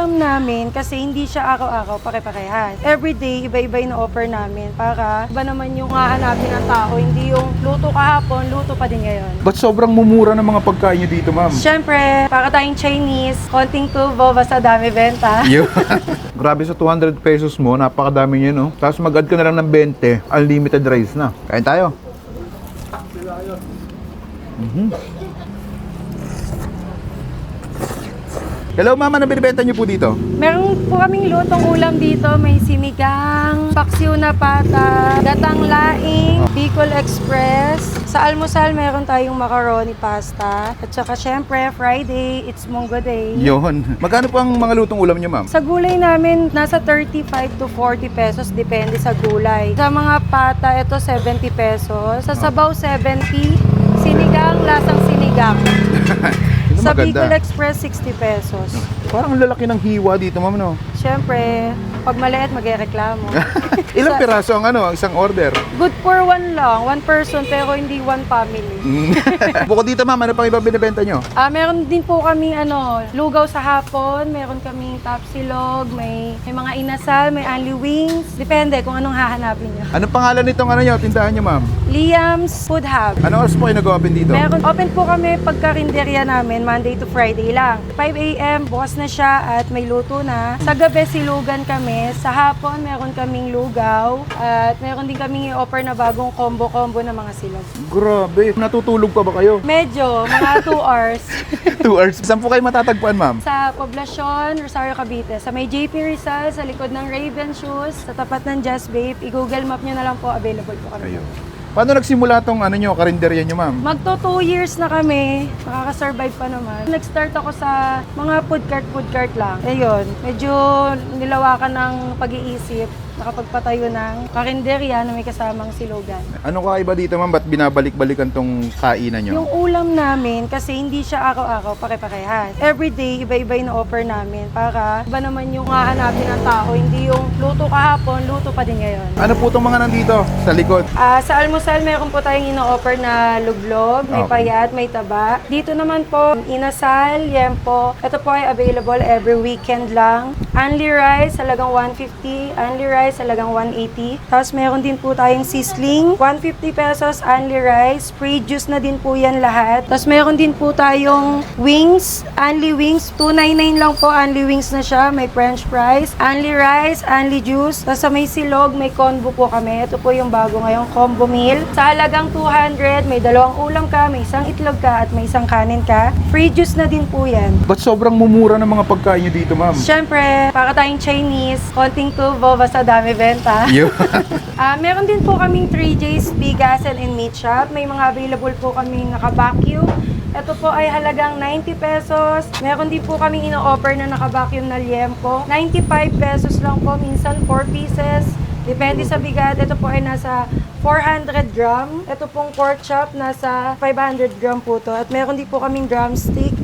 ulam namin, kasi hindi siya araw-araw pare-parehas. Everyday, iba-iba yung offer namin para iba naman yung hahanapin ng tao, hindi yung luto kahapon, luto pa din ngayon. Ba't sobrang mumura ng mga pagkain nyo dito, ma'am? Siyempre, para tayong Chinese, konting tubo, basta dami benta. Grabe, sa 200 pesos mo, napakadami nyo, no? Tapos mag-add ka na lang ng 20, unlimited rice na. Kain tayo. Hello, mama, ano binibenta nyo po dito? Meron po kaming lutong ulam dito. May sinigang, paksiw na pata, gatang laing, Bicol Express. Sa almusal, meron tayong macaroni pasta. At saka syempre, Friday, it's Munggo Day. Yun. Magkano po ang mga lutong ulam nyo, ma'am? Sa gulay namin, nasa 35 to 40 pesos, depende sa gulay. Sa mga pata, ito 70 pesos. Sa sabaw, 70. Sinigang, lasang sinigang. Sa maganda. Bicol Express, 60 pesos. Parang ang lalaki ng hiwa dito, ma'am, no? Siyempre, pag maliit, magreklamo. Ilang piraso ang isang order? Good for one lang, one person, pero hindi one family. Bukod dito, ma'am, ano pang iba binibenta nyo? Meron din po kami lugaw sa hapon, meron kaming tapsilog, may mga inasal, may only wings. Depende kung anong hahanapin nyo. Anong pangalan nitong tindahan nyo, ma'am? Liam's Food Hub. Ano oras po kayo nag-open dito? Meron, open po kami pagkarinderya namin, Monday to Friday lang. 5 a.m., bukas na siya at may luto na. Sa gabi, silugan kami. Sa hapon, meron kaming lugaw. At meron din kaming i-offer na bagong combo-combo na mga silog. Grabe. Natutulog pa ba kayo? Medyo, mga 2 hours. 2 hours. Saan po kayo matatagpuan, ma'am? Sa Poblacion, Rosario, Cavite. Sa may JP Rizal, sa likod ng Raven Shoes, sa tapat ng Just Babe. I-google map nyo na lang po, available po kami. Ayun. Paano nagsimula tong karinderya nyo, ma'am? Magto 2 years na kami, nakaka-survive pa naman. Nag-start ako sa mga food cart lang. Ayun, medyo nilawakan ng pag-iisip, nakapagpatayo ng karinderya na may kasamang silugan. Ano kakaiba dito, ma'am? Ba't binabalik-balikan tong kainan nyo? Yung ulam namin, kasi hindi siya araw-araw pare-parehas. Everyday, iba-iba yung offer namin para iba naman yung hahanapin ng tao, hindi yung luto kahapon, luto pa din ngayon. Ano po itong mga nandito sa likod? Sa almusal, meron po tayong ino-offer na luglog, may Okay. payat, may taba. Dito naman po, inasal, yempo. Ito po ay available every weekend lang. Only rice, halagang 150. Only rice, halagang 180. Tapos meron din po tayong sisling, 150 pesos, only rice. Free juice na din po yan lahat. Tapos meron din po tayong wings, only wings. 299 lang po, only wings na siya. May french fries, only rice, only juice. Tapos sa may silog, may combo po kami. Ito po yung bago ngayong combo meal. Sa halagang 200, may 2 ulam ka, may isang itlog ka, at may isang kanin ka. Free juice na din po yan. Ba't sobrang mumura ng mga pagkain nyo dito, ma'am? Siyempre, para tayong Chinese, konting tubo, basta dami benta. Yun. Meron din po kaming 3J's Bigasan and Meat Shop. May mga available po kaming naka-vacuum. Ito po ay halagang 90 pesos. Meron din po kaming ino-offer na naka-vacuum na liempo. 95 pesos lang po, minsan 4 pieces. Depende sa bigat. Ito po ay nasa 400 gram. Ito pong pork chop, nasa 500 gram po to. At meron din po kaming drumstick.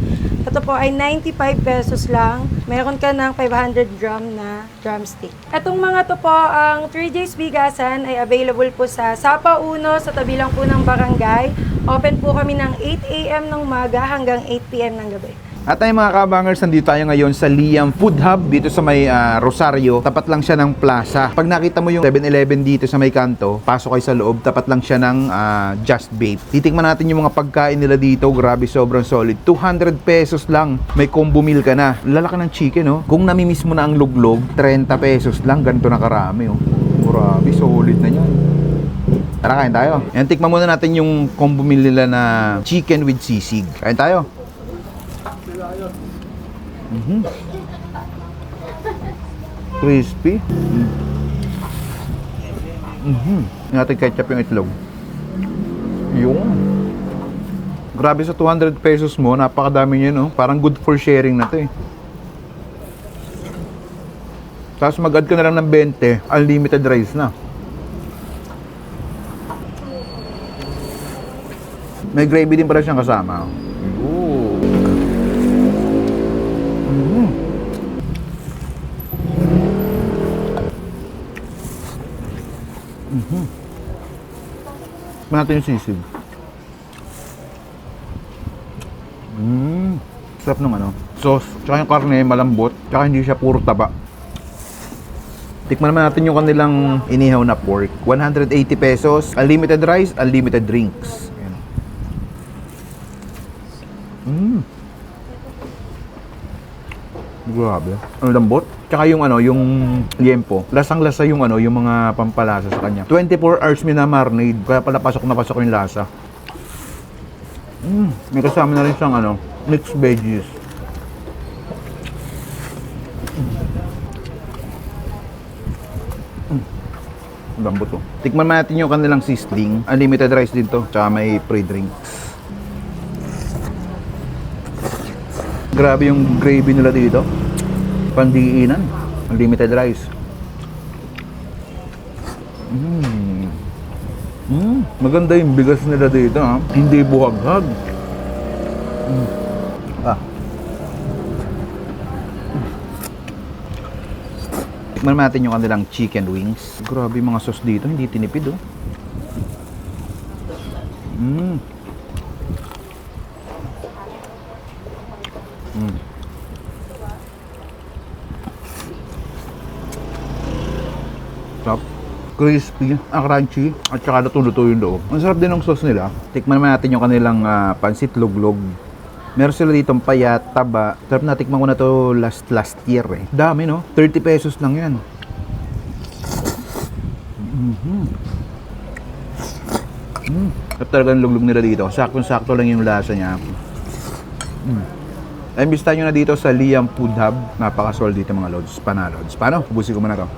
Ito po ay 95 pesos lang. Meron ka ng 500 gram na drumstick. Itong mga to po, ang 3J's Bigasan ay available po sa Sapa Uno, sa tabi lang po ng barangay. Open po kami ng 8 a.m. ng umaga hanggang 8 p.m. ng gabi. At ay mga kabangers, nandito tayo ngayon sa Liam Food Hub dito sa may Rosario. Tapat lang siya ng plaza. Pag nakita mo yung 7-Eleven dito sa may kanto, pasok kayo sa loob, tapat lang siya ng Just Babe. Titikman natin yung mga pagkain nila dito. Grabe, sobrang solid. 200 pesos lang. May combo meal ka na. Lalaki ng chicken, oh. Kung namimiss mo na ang luglog, 30 pesos lang. Ganito na karami, oh. Grabe, solid na yan. Tara, kain tayo. Yan, tikman muna natin yung combo meal nila na chicken with sisig. Kain tayo. Crispy. Natin ketchup yung itlog. Yung. Grabe, sa 200 pesos mo, napakadami niya, no? Parang good for sharing na to, eh. Tapos mag-add ka na lang ng 20, unlimited rice na. May gravy din pala siyang kasama. Ooh. Natin yung sisig. Sarap ng sauce. Tsaka yung karne, malambot. Tsaka hindi siya puro taba. Tikman naman natin yung kanilang inihaw na pork. 180 pesos. Unlimited rice, unlimited drinks. Ayan. Grabe. Ang lambot. Tsaka yung yung liempo. Lasang-lasa yung yung mga pampalasa sa kanya. 24 hours minamarinade. Kaya pala pasok na pasok yung lasa. May kasama na rin siyang mixed veggies. Lambot to. Tikman natin yung kanilang sizzling. Unlimited rice din to. Tsaka may pre-drinks. Grabe yung gravy nila dito. Pandiinan. Unlimited rice. Maganda yung bigas nila dito, ha? Hindi buhaghag. Tikman natin yung kanilang chicken wings. Grabe yung mga sauce dito, hindi tinipid, oh. Sarap. Crispy, crunchy, at saka luto-luto yung loob. Ang sarap din ng sauce nila. Tikman naman natin yung kanilang pansit luglog. Meron sila ditong payat, taba. Sarap na, tikman ko na to last year eh. Dami, no? 30 pesos lang yan. At talagang luglog nila dito. Sakto-sakto lang yung lasa niya. Imbitahan nyo na dito sa Liam Food Hub. Napakasol dito mga lods. Panalods. Paano? Ubusin ko muna to.